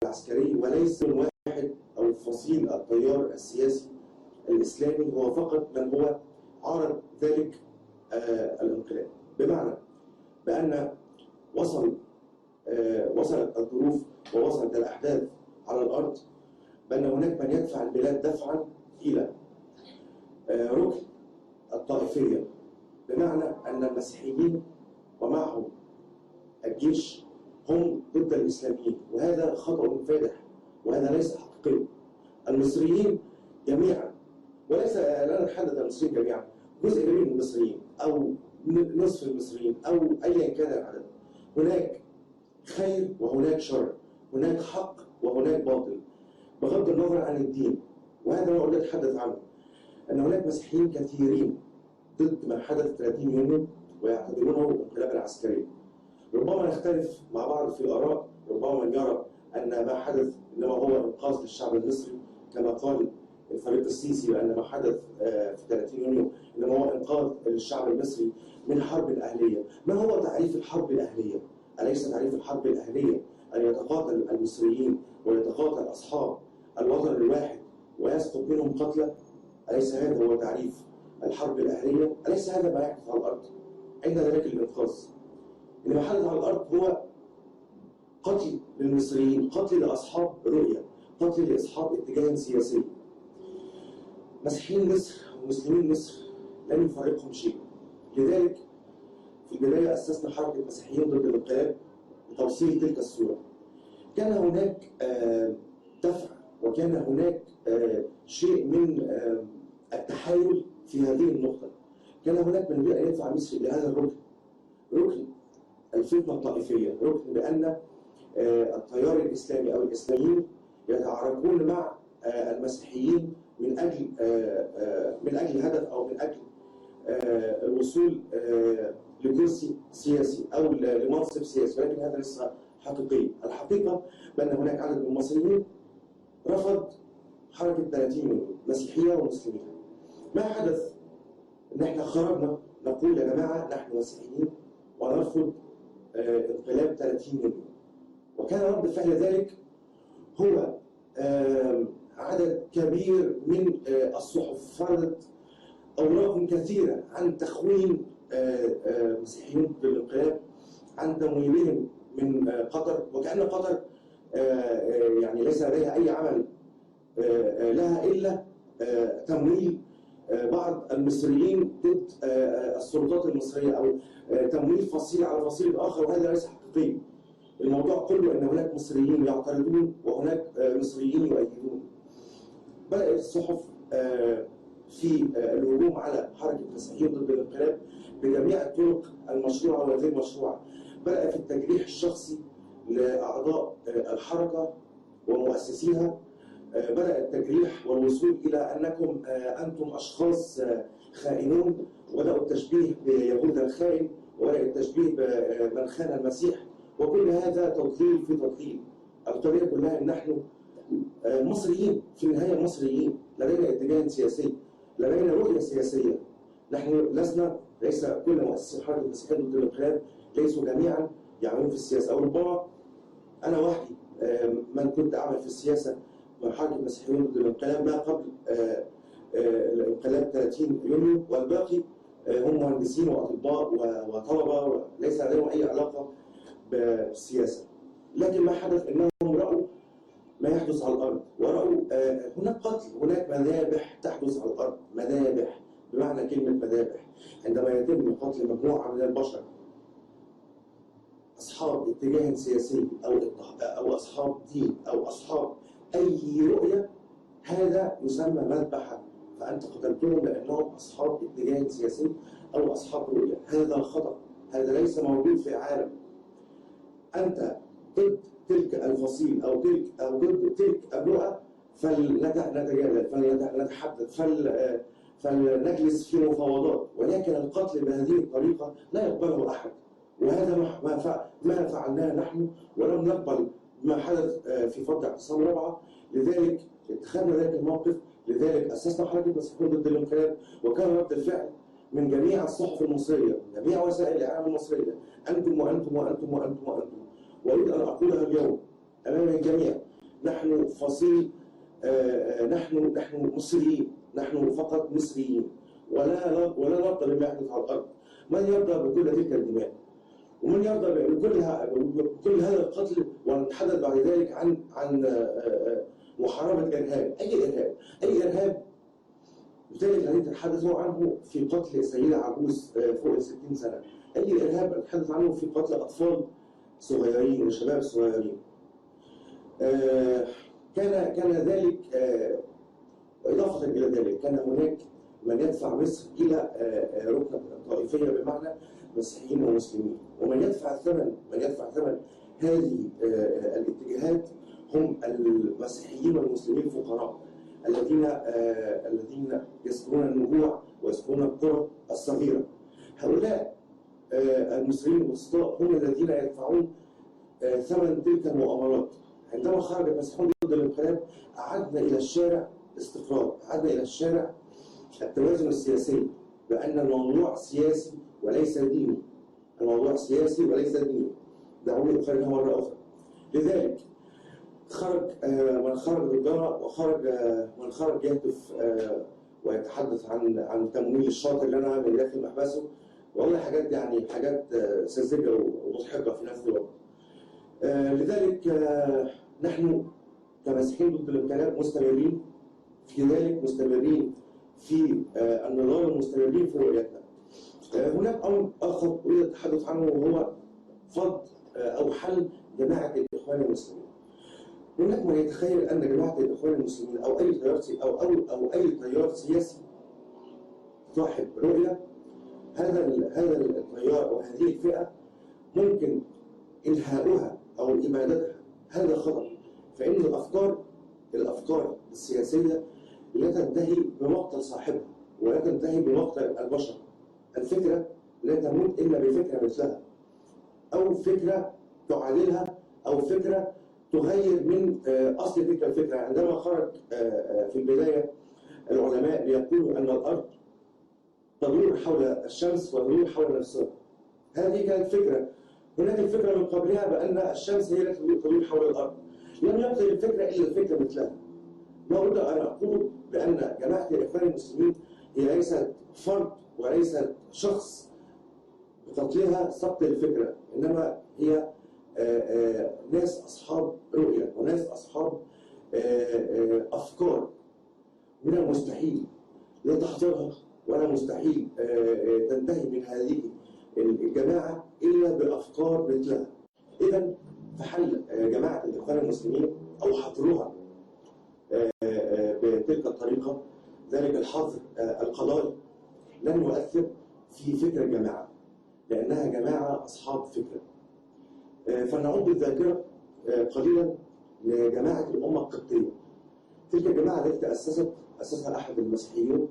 العسكري وليس من واحد أو فصيل التيار السياسي الإسلامي هو فقط من هو عارض ذلك الانقلاب، بمعنى بأن وصلت الظروف ووصلت الأحداث على الأرض بأن هناك من يدفع البلاد دفعا إلى ركن الطائفية، بمعنى أن المسيحيين ومعهم الجيش هم ضد الإسلاميين، وهذا خطأ فادح وهذا ليس حقيقي. المصريين جميعا، وليس لا نتحدث عن المصريين جميعا، جزء كبير من المصريين أو نصف المصريين أو أيا كان العدد، هناك خير وهناك شر، هناك حق وهناك باطل بغض النظر عن الدين. وهذا ما أريد أتحدث عنه، أن هناك مسيحيين كثيرين ضد ما حدث 30 يونيو ويعتبرونه انقلابا عسكريا. ربما نختلف مع بعض في الآراء، ربما من يرى أن ما حدث إنما هو إنقاذ للشعب المصري كما قال الفريق السيسي، بأن ما حدث في 30 يونيو إنما هو إنقاذ للشعب المصري من حرب أهلية. ما هو تعريف الحرب الأهلية؟ أليس تعريف الحرب الأهلية أن يتقاتل المصريين ويتقاتل أصحاب الوطن الواحد ويسقط منهم قتلى؟ أليس هذا هو تعريف الحرب الأهلية؟ أليس هذا ما يحدث على الأرض؟ أين ذلك الإنقاذ؟ اللي ما حدث على الأرض هو قتل للمصريين، قتل لأصحاب رؤية، قتل لأصحاب اتجاه سياسي. مسيحيين مصر ومسلمين مصر لم يفرقهم شيء. لذلك في البداية أسسنا حركة مسيحيين ضد الانقلاب لتوصيل تلك الصورة. كان هناك دفع وكان هناك شيء من التحايل في هذه النقطة. كان هناك من أن يدفع مصر إلى هذا الركن، ركن الفتنة الطائفية، ركن بأن التيار الإسلامي أو الإسلاميين يتعاركون مع المسيحيين من أجل هدف أو من أجل الوصول لكرسي سياسي أو لمنصب سياسي، ولكن هذا ليس حقيقي. الحقيقة بأن هناك عدد من المصريين رفض حركة 30 يونيو، مسيحية ومسلمين. ما حدث إن إحنا خرجنا نقول يا جماعة نحن مسيحيين ونرفض انقلاب 30 يونيو، وكان رد فعل ذلك هو عدد كبير من الصحف فرضت أوراق كثيرة عن تخوين مسيحيين بالانقلاب، عن تمويلهم من قطر، وكأن قطر يعني ليس لديها أي عمل لها إلا تمويل بعض المصريين ضد السلطات المصرية أو تمويل فصيل على فصيل آخر، وهذا ليس حقيقي. الموضوع كله أن هناك مصريين يعترضون وهناك مصريين يؤيدون. بدأت الصحف في الهجوم على حركة مسيحيين ضد الانقلاب بجميع الطرق المشروعة والغير مشروعة. بدأ في التجريح الشخصي لأعضاء الحركة ومؤسسيها، بدأ التجريح والوصول إلى أنكم أنتم أشخاص خائنون، وبدأوا التشبيه بيهوذا الخائن، وبدأ التشبيه بمن خان المسيح، وكل هذا تضليل في تضليل. القضية كلها أن نحن مصريين، في النهاية مصريين، لدينا اتجاه سياسي، لدينا رؤية سياسية. نحن ليس كل مؤسسين حركة مسيحيين ضد الانقلاب ليسوا جميعا يعملون في السياسة، أو ربما أنا وحدي من كنت أعمل في السياسة مع حركة مسيحيين ضد الانقلاب ما قبل الانقلاب 30 يونيو، والباقي هم مهندسين وأطباء وطلبة وليس لديهم أي علاقة بالسياسة. لكن ما حدث أنهم رأوا ما يحدث على الأرض، ورأوا هناك قتل، هناك مذابح تحدث على الأرض، مذابح بمعنى كلمة مذابح. عندما يتم قتل مجموعة من البشر أصحاب اتجاه سياسي أو أصحاب دين أو أصحاب أي رؤية، هذا يسمى مذبحة، فأنت قتلتهم لأنهم أصحاب اتجاه سياسي أو أصحاب رؤية. هذا خطأ، هذا ليس موجود في العالم. أنت ضد تلك الفصيل أو ضد تلك الرؤى، فلنتجادل، فلنتحدث، فلنجلس في مفاوضات، ولكن القتل بهذه الطريقة لا يقبله أحد. وهذا ما فعلناه نحن، ولم نقبل ما حدث في فترة اعتصام رابعة. لذلك اتخذنا ذلك الموقف، لذلك أسسنا حركة مسيحيين ضد الانقلاب، وكان رد الفعل من جميع الصحف المصرية، جميع وسائل الإعلام المصرية، أنتم وأنتم وأنتم وأنتم وأنتم. وأريد أن أقولها اليوم أمام الجميع، نحن فصيل، نحن مصريين، نحن فقط مصريين، ولا نرضى بما يحدث على الارض. من يرضى بكل تلك الدماء؟ ومن يرضى بكل هذا القتل؟ ونتحدث بعد ذلك عن محاربه الارهاب. اي ارهاب؟ اي ارهاب؟ بالتالي الذي تتحدثوا عنه في قتل سيدة عجوز فوق ال 60 سنة. أي إرهاب نتحدث عنه في قتل أطفال صغيرين وشباب صغيرين. كان ذلك، إضافة إلى ذلك كان هناك من يدفع مصر إلى ركنة طائفية، بمعنى مسيحيين ومسلمين، ومن يدفع ثمن هذه الاتجاهات هم المسيحيين والمسلمين الفقراء الذين يسكنون النجوع ويسكنون القرى الصغيرة. هؤلاء المصريين الوسطاء هم الذين يدفعون ثمن تلك المؤامرات. عندما خرج المسيحيون ضد الانقلاب أعدنا إلى الشارع استقرار، أعدنا إلى الشارع التوازن السياسي، بأن الموضوع سياسي وليس ديني. الموضوع سياسي وليس ديني. دعوني أخرجها مرة أخرى. لذلك خرج من خرج ضدنا، وخرج من خرج يهتف ويتحدث عن التمويل الشاطر لنا من داخل محبسه. والله حاجات، يعني حاجات ساذجه ومضحكه في نفس الوقت. لذلك نحن كمسيحيين ضد الانقلاب مستمرين في ذلك، مستمرين في النضال، مستمرين في رؤيتنا. هناك امر اخر اريد التحدث عنه، وهو فض او حل جماعه الاخوان المسلمين. هناك من يتخيل ان جماعه الاخوان المسلمين او اي تيار او اي تيار سياسي صاحب رؤيه، هذا التيار وهذه الفئه ممكن انهاؤها او ابادتها. هذا خطأ، فان الافكار السياسيه لا تنتهي بمقتل صاحبها ولا تنتهي بمقتل البشر. الفكره لا تموت الا بفكره مثلها، او فكره تعادلها، او فكره تغير من اصل تلك الفكره. عندما خرج في البدايه العلماء ليقولوا ان الارض تدور حول الشمس وتدور حول نفسها، هذه كانت فكره. هناك الفكره من قبلها بان الشمس هي التي تدور حول الارض. لم يبقى الفكره الا فكره مثلها. ما اريد ان اقول بان جماعه الاخوان المسلمين هي ليست فرد وليست شخص بقتلها سقط الفكره، انما هي ناس أصحاب رؤية وناس أصحاب أفكار. من المستحيل لا تحضرها ولا مستحيل تنتهي من هذه الجماعة إلا بأفكار مثلها. إذا فحل جماعة الإخوان المسلمين أو حظرها بتلك الطريقة، ذلك الحظر القضائي، لن يؤثر في فكر الجماعة، لأنها جماعة أصحاب فكرة. فلنعود بالذاكرة قليلا لجماعة الأمة القبطية. تلك الجماعة التي أسسها أحد المسيحيين،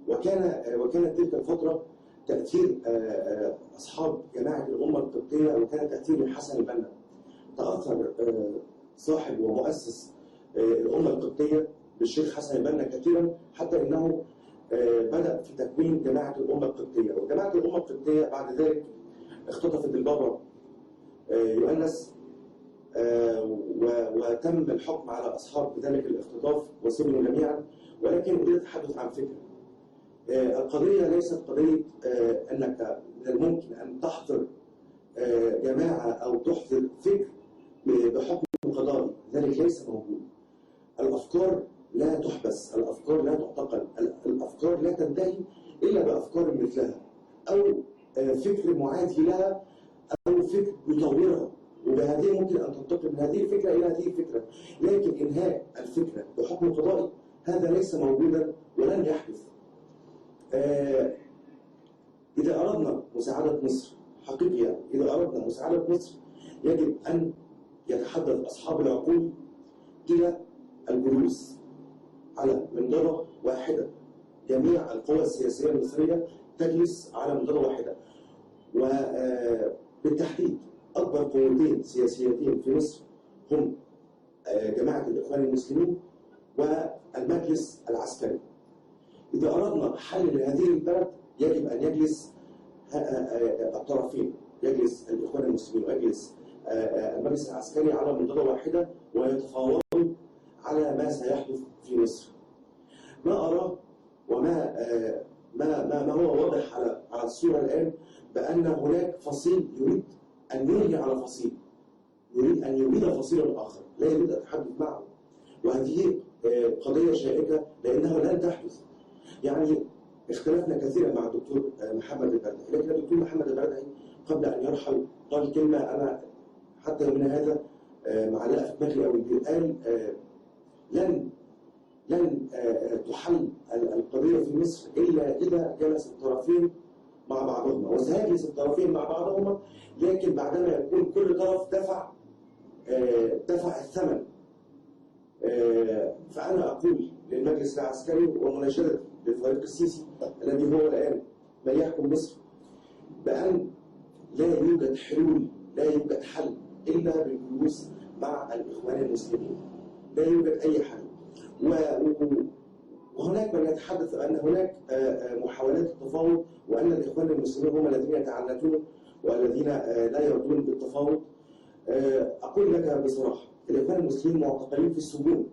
وكانت تلك الفترة تأثير أصحاب جماعة الأمة القبطية، وكان تأثير من حسن البنا. تأثر صاحب ومؤسس الأمة القبطية بالشيخ حسن البنا كثيرا، حتى إنه بدأ في تكوين جماعة الأمة القبطية. وجماعة الأمة القبطية بعد ذلك اختطفت البابا يؤنس، وتم الحكم على أصحاب ذلك الاختطاف وسجنوا جميعا. ولكن أريد التحدث عن فكرة. القضية ليست قضية أنك من الممكن أن تحظر جماعة أو تحظر فكر بحكم قضائي، ذلك ليس موجود. الأفكار لا تحبس، الأفكار لا تعتقل، الأفكار لا تنتهي إلا بأفكار مثلها، أو فكر معادي لها، أو فكر يطورها، وبهذه ممكن أن تنتقل من هذه الفكرة إلى هذه الفكرة. لكن إنهاء الفكرة بحكم قضائي هذا ليس موجودا ولن يحدث. إذا أردنا مساعدة مصر حقيقية، إذا أردنا مساعدة مصر، يجب أن يتحدث أصحاب العقول إلى الجلوس على منضدة واحدة. جميع القوى السياسية المصرية تجلس على منضدة واحدة، وبالتحديد أكبر قوتين سياسيتين في مصر هم جماعة الإخوان المسلمين والمجلس العسكري. إذا أردنا حل لهذه البلد يجب أن يجلس الطرفين، يجلس الإخوان المسلمين ويجلس المجلس العسكري على منضدة واحدة ويتفاوضوا على ما سيحدث في مصر. ما أراه وما ما هو واضح على الصورة الآن بأن هناك فصيل يريد أن يلغي على فصيل، يريد أن يريد فصيلا آخر لا يريد التحدث معه، وهذه قضية شائكة لأنها لن تحدث. يعني اختلفنا كثيرا مع الدكتور محمد البردعي، لكن الدكتور محمد البردعي قبل أن يرحل قال كلمة أنا حتى من هذا معلقة في دماغي قوي، قال لن تحل القضية في مصر إلا إذا جلس الطرفين مع بعضهما، وسيجلس الطرفين مع بعضهما لكن بعدما يكون كل طرف دفع الثمن. فأنا أقول للمجلس العسكري ومناشدتي للفريق السيسي الذي هو الآن من يحكم مصر بأن لا يوجد حلول، لا يوجد حل إلا بالجلوس مع الإخوان المسلمين، لا يوجد أي حل. وهناك من يتحدث أن هناك محاولات التفاوض وأن الإخوان المسلمين هم الذين يتعنتون والذين لا يرضون بالتفاوض. أقول لك بصراحة الإخوان المسلمين معتقلين في السجون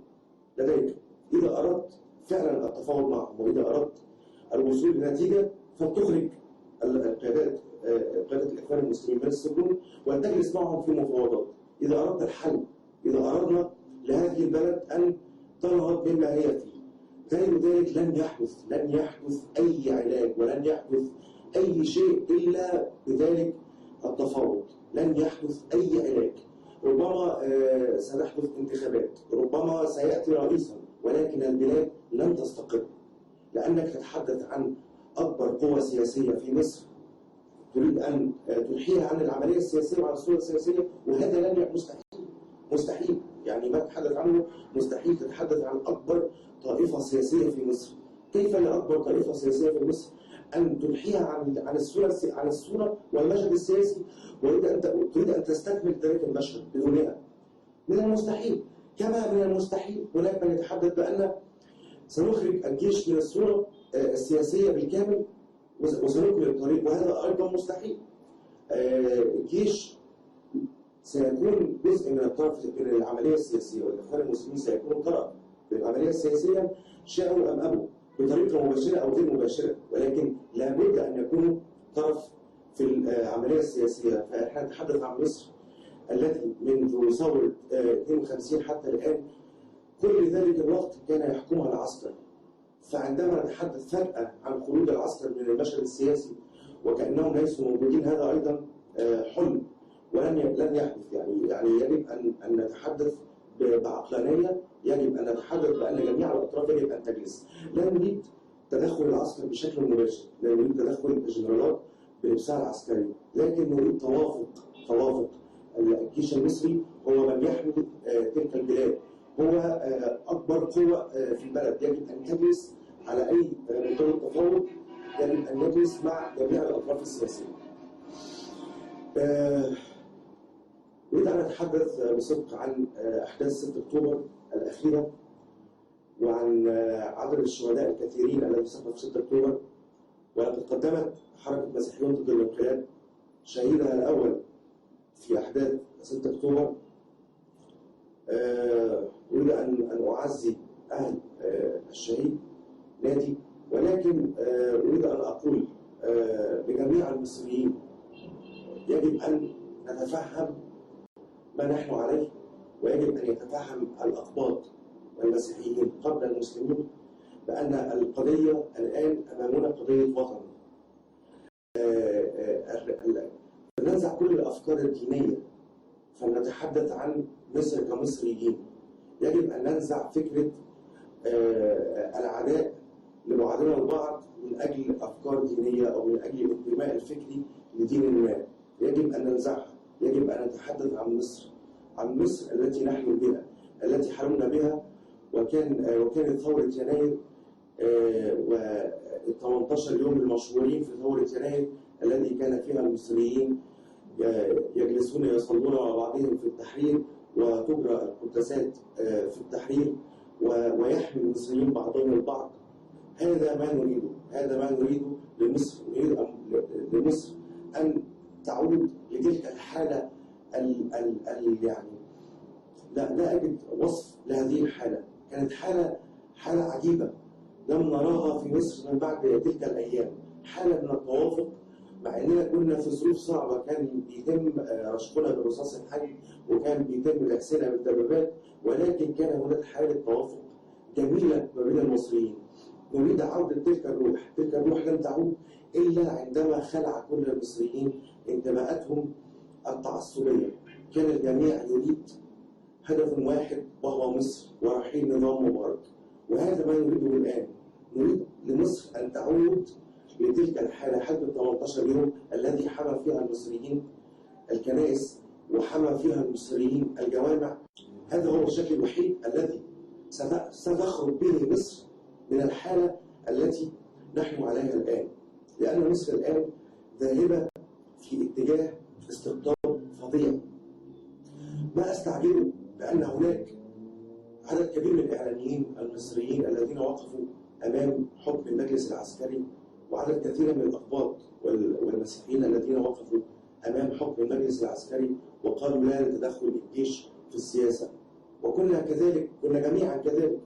لديك. إذا أردت فعلا التفاوض معهم وإذا أردت الوصول لنتيجة فلتخرج قيادة الإخوان المسلمين من السجون وتجلس معهم في مفاوضات. إذا أردت الحل، إذا أردنا لهذه البلد أن تنهض مما هي فيه، غير ذلك لن يحدث أي علاج ولن يحدث أي شيء إلا بذلك التفاوض. لن يحدث أي علاج. ربما ستحدث انتخابات، ربما سيأتي رئيسا، ولكن البلاد لن تستقر، لأنك تتحدث عن أكبر قوة سياسية في مصر تريد أن تنحيها عن العملية السياسية وعن الصورة السياسية، وهذا لن مستحيل. يعني ما تتحدث عنه مستحيل تتحدث عن أكبر طائفة سياسية في مصر. كيف لأكبر طائفة سياسية في مصر أن تنحيها عن الصورة والمشهد السياسي وتريد أن تستكمل ذلك المشهد بدونها؟ من المستحيل. كما من المستحيل هناك من يتحدث بأن سنخرج الجيش من الصورة السياسية بالكامل وسنكمل الطريق، وهذا أيضا مستحيل. الجيش سيكون جزء من الطرف من العملية السياسية، والإخوان المسلمين سيكونوا طرف من العملية السياسية شاءوا أم أبوا، بطريقة مباشرة أو غير مباشرة، ولكن لابد أن يكونوا طرف في العملية السياسية. فإحنا نتحدث عن مصر التي منذ ثورة 52 حتى الآن كل ذلك الوقت كان يحكمها العسكر. فعندما نتحدث فجأة عن خروج العسكر من المشهد السياسي وكأنهم ليسوا موجودين، هذا أيضا حلم ولن يحدث. يعني يجب أن نتحدث بعقلانية، يجب أن نتحدث بأن جميع الأطراف يجب أن تجلس. لا نريد تدخل العسكر بشكل مباشر، لا نريد تدخل الجنرالات بلبسها العسكري، لكن نريد توافق. الجيش المصري هو من يحمي تلك البلاد، هو أكبر قوة في البلد، يجب أن تجلس على أي نظام تفاوض، يجب أن يجلس مع جميع الأطراف السياسية. أريد أن أتحدث بصدق عن أحداث 6 أكتوبر الأخيرة وعن عدد الشهداء الكثيرين الذين سقطوا في 6 أكتوبر. ولقد قدمت حركة مسيحيون ضد الانقلاب شهيدها الأول في أحداث 6 أكتوبر. أريد أن أعزي أهل الشهيد نادي، ولكن أريد أن أقول لجميع المصريين يجب أن نتفهم ما نحن عليه، ويجب أن يتفهم الأقباط والمسيحيين قبل المسلمين بأن القضية الآن أمامنا قضية وطن. ننزع كل الأفكار الدينية فلنتحدث عن مصر كمصريين. يجب أن ننزع فكرة العداء لبعضنا البعض من أجل أفكار دينية أو من أجل الانتماء الفكري لدين ما. يجب أن ننزعها. يجب أن نتحدث عن مصر التي نحن بها، التي حلمنا بها. وكانت ثورة يناير و18 يوم المشهورين في ثورة يناير الذي كان فيها المصريين يجلسون يصلون مع بعضهم في التحرير، وتجرى القداسات في التحرير، ويحمي المصريين بعضهم البعض. هذا ما نريده لمصر. نريد لمصر أن تعود لتلك الحالة يعني لا أجد وصف لهذه الحالة. كانت حالة عجيبة لم نراها في مصر من بعد تلك الأيام، حالة من التوافق، مع أننا كنا في ظروف صعبة، كان بيتم رشقنا بالرصاص الحي وكان بيتم لأسنا بالدبابات، ولكن كان هناك حالة توافق جميلة ما بين المصريين. نريد عودة تلك الروح لم تعود إلا عندما خلع كل المصريين انتماءاتهم التعصبية. كان الجميع يريد هدف واحد وهو مصر ورحيل نظام مبارك، وهذا ما نريده الآن. نريد لمصر أن تعود لتلك الحالة حتى 18 يوم الذي حمى فيها المصريين الكنائس وحمى فيها المصريين الجوامع. هذا هو الشكل الوحيد الذي ستخرج به مصر من الحالة التي نحن عليها الآن، لأن مصر الآن ذاهبة في اتجاه استقطاب فظيع. ما أستعجبه بأن هناك عدد كبير من الإعلاميين المصريين الذين وقفوا أمام حكم المجلس العسكري، وعدد كثير من الأقباط والمسيحيين الذين وقفوا أمام حكم المجلس العسكري وقالوا لا لتدخل الجيش في السياسة. وكنا كذلك، كنا جميعا كذلك،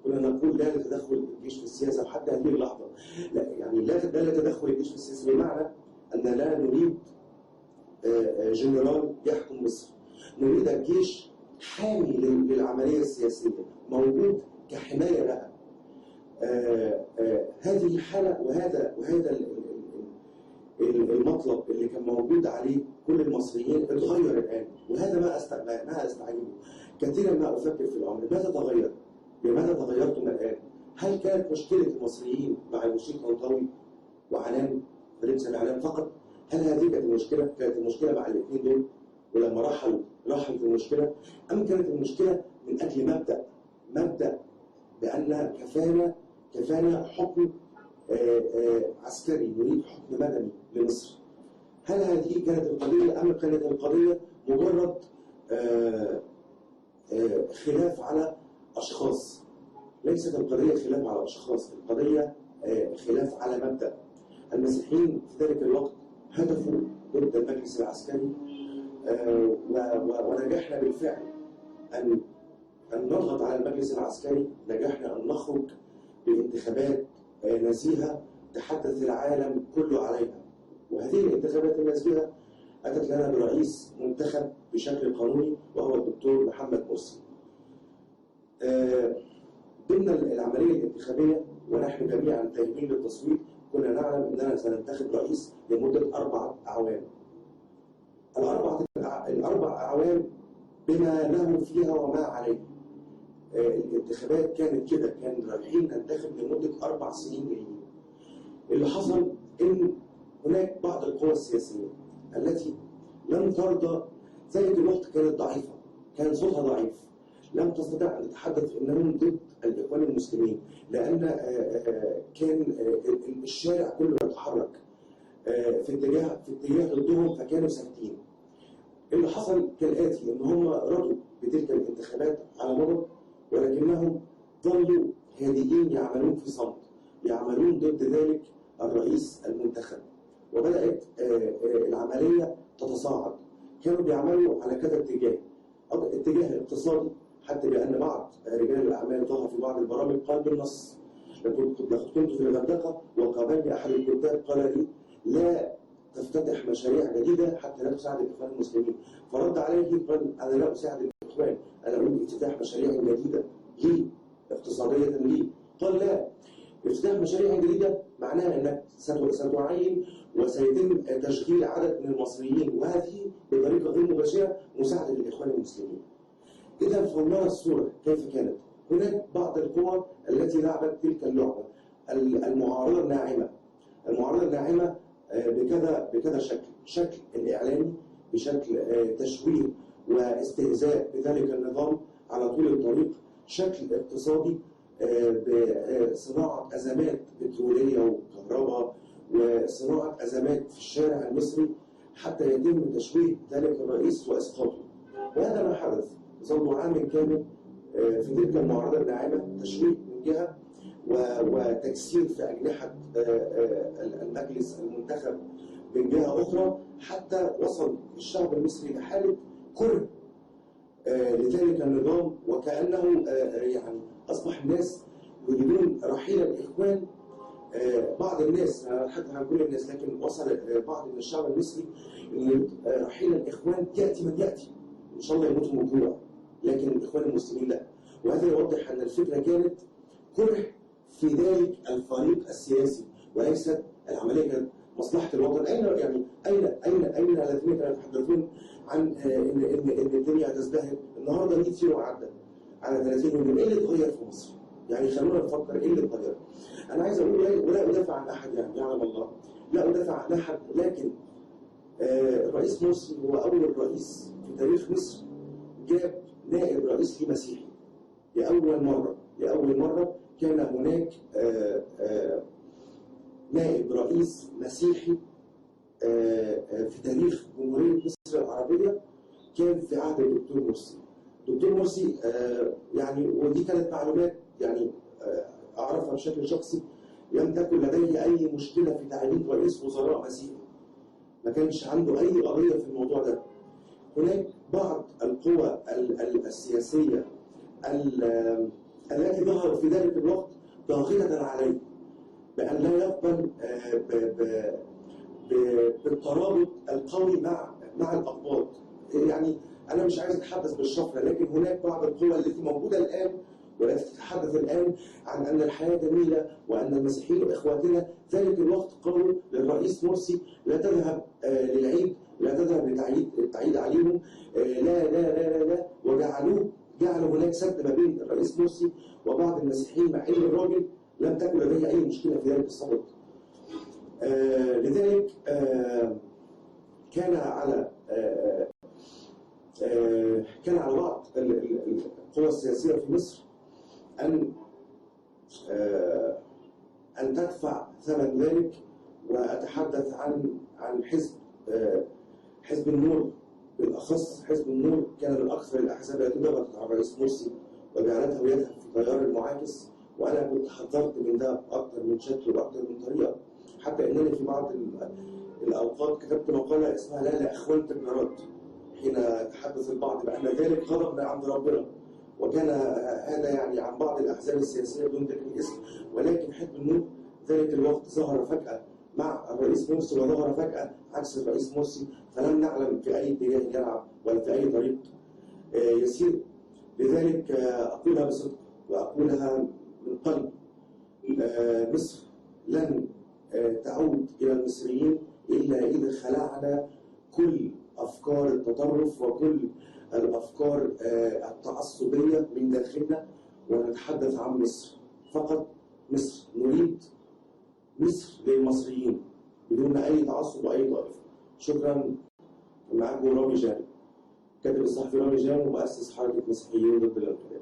كنا نقول لا لتدخل الجيش في السياسة. وحتى هذه اللحظة لا لتدخل الجيش في السياسة، بمعنى أن لا نريد جنرال يحكم مصر، نريد الجيش حامي للعملية السياسية، موجود كحماية لها. هذه الحالة وهذا المطلب اللي كان موجود عليه كل المصريين اتغير الآن، وهذا ما أستعجبه. كثيرا ما أفكر في الأمر، ماذا تغير؟ لماذا تغيرتم الآن؟ هل كانت مشكلة المصريين مع المشير طنطاوي وعنان فريد سامي علان فقط؟ هل هذه كانت المشكلة؟ كانت المشكلة مع الاثنين دول ولما رحلوا في المشكلة؟ أم كانت المشكلة من أجل مبدأ بأن كفانا حكم عسكري، نريد حكم مدني لمصر؟ هل هذه كانت القضية أم كانت القضية مجرد خلاف على أشخاص؟ ليست القضية خلاف على أشخاص، القضية خلاف على مبدأ. المسيحيين في ذلك الوقت هدفوا ضد المجلس العسكري، ونجحنا بالفعل أن نضغط على المجلس العسكري، نجحنا أن نخرج بانتخابات نزيهة تحدث العالم كله عليها. وهذه الانتخابات النزيهة أتت لنا برئيس منتخب بشكل قانوني وهو الدكتور محمد مرسي. ضمن العملية الانتخابية ونحن جميعا تاهمين للتصويت كنا نعلم أننا سننتخب رئيس لمدة 4 أعوام. الأربع أعوام بما له فيها وما عليه. الانتخابات كانت كده، كان رايحين ننتخب لمدة 4 سنين جايين. اللي حصل إن هناك بعض القوى السياسية التي لم ترضى، زي دلوقتي كانت ضعيفة، كان صوتها ضعيف، لم تستطيع أن تتحدث أنهم ضد الإخوان المسلمين، لأن كان الشارع كله يتحرك في اتجاه ضدهم، فكانوا ساكتين. اللي حصل كالآتي، أن هم رضوا بتلك الانتخابات على مضض، ولكنهم ظلوا هادئين يعملون في صمت، يعملون ضد ذلك الرئيس المنتخب. وبدأت العملية تتصاعد. كانوا بيعملوا على كذا اتجاه اقتصادي، حتى بأن بعض رجال الأعمال ظهر في بعض البرامج قال بالنص: لقد كنت في الغردقة وقابلني أحد الكتاب قال لي لا تفتتح مشاريع جديدة حتى لا تساعد الإخوان المسلمين. فرد عليه قال: أنا لا أساعد الإخوان، أنا أريد افتتاح مشاريع جديدة لي اقتصادية لي. قال: لا، افتتاح مشاريع جديدة معناها أنك ستعين وسيتم تشغيل عدد من المصريين، وهذه بطريقة غير مباشرة مساعدة للإخوان المسلمين. إذا فنرى الصورة كيف كانت. هناك بعض القوى التي لعبت تلك اللعبة. المعارضة الناعمة، بكذا شكل الإعلامي، بشكل تشويه واستهزاء بذلك النظام على طول الطريق، شكل اقتصادي بصناعة أزمات بترولية وكهرباء وصناعة أزمات في الشارع المصري حتى يتم تشويه ذلك الرئيس وإسقاطه. وهذا ما حدث. ظلوا عام كامل في تلك المعارضة الناعمة، تشويه من جهة وتكسير في أجنحة المجلس المنتخب من جهة أخرى، حتى وصل الشعب المصري لحالة كره لذلك النظام، وكأنه يعني أصبح الناس يريدون رحيل الإخوان. بعض الناس، حتى عن كل الناس، لكن وصل بعض من الشعب المصري يريد رحيل الإخوان، يأتي من يأتي إن شاء الله يموتوا من جوع، لكن الإخوان المسلمين لا. وهذا يوضح أن الفكرة كانت كره في ذلك الفريق السياسي وليست العملية كانت مصلحة الوطن. أين يعني أين الذين كانوا يتحدثون عن إن الدنيا هتزدهر؟ النهارده 100 يوم عدى على 30 يوم، إيه اللي اتغير في مصر؟ يعني خلونا نفكر إيه اللي اتغير. أنا عايز أقول ولا أدافع عن أحد، يعني يعلم الله، لا أدافع عن أحد، لكن الرئيس مرسي هو أول رئيس في تاريخ مصر جاب نائب رئيس ليه مسيحي. لأول مرة كان هناك نائب رئيس مسيحي في تاريخ جمهورية مصر العربية، كان في عهد الدكتور مرسي. الدكتور مرسي يعني، ودي كانت معلومات يعني أعرفها بشكل شخصي، لم تكن لديه أي مشكلة في تعيين رئيس وزراء مسيحي، ما كانش عنده أي قضية في الموضوع ده. هناك بعض القوى السياسية التي ظهرت في ذلك الوقت ضاغطة عليه بأن لا يقبل بالترابط القوي مع الأقباط. يعني أنا مش عايز أتحدث بالشفرة، لكن هناك بعض القوى التي موجودة الآن والتي تتحدث الآن عن أن الحياة جميلة وأن المسيحيين إخواتنا. ذلك الوقت قالوا للرئيس مرسي لا تذهب للعيد، لا تذهب للتعيد عليهم، لا لا لا لا لا، جعلوا هناك سد ما بين الرئيس مرسي وبعض المسيحيين، مع أن الراجل لم تكن لديه أي مشكلة في ذلك الصمت. لذلك كان على بعض القوى السياسية في مصر أن تدفع ثمن ذلك. وأتحدث عن حزب النور بالأخص. حزب النور كان من أكثر الأحزاب التي ضغطت على الرئيس مرسي وجعلته يذهب في تيار المعاكس، وأنا كنت حذرت من ده بأكثر من شكل وأكثر من طريقة، حتى إنني في بعض الأوقات كتبت مقالة اسمها لا إخوان تجارات، حين تحدث البعض بأن ذلك غضب من عند ربنا، وكان هذا يعني عن بعض الأحزاب السياسية بدون ذكر الاسم. ولكن حزب النور ذلك الوقت ظهر فجأة مع الرئيس مرسي وظهر فجأة عكس الرئيس مرسي، فلم نعلم في أي اتجاه يلعب ولا في أي طريق يسير. لذلك أقولها بصدق وأقولها من قلب، مصر لن تعود إلى المصريين إلا إذا خلعنا كل أفكار التطرف وكل الأفكار التعصبية من داخلنا، ونتحدث عن مصر فقط. مصر نريد مصر للمصريين بدون أي تعصب وأي طائفة. شكرا. معكم رامي جان، كاتب الصحفي رامي جان ومؤسس حركة مسيحيين ضد الانقلاب.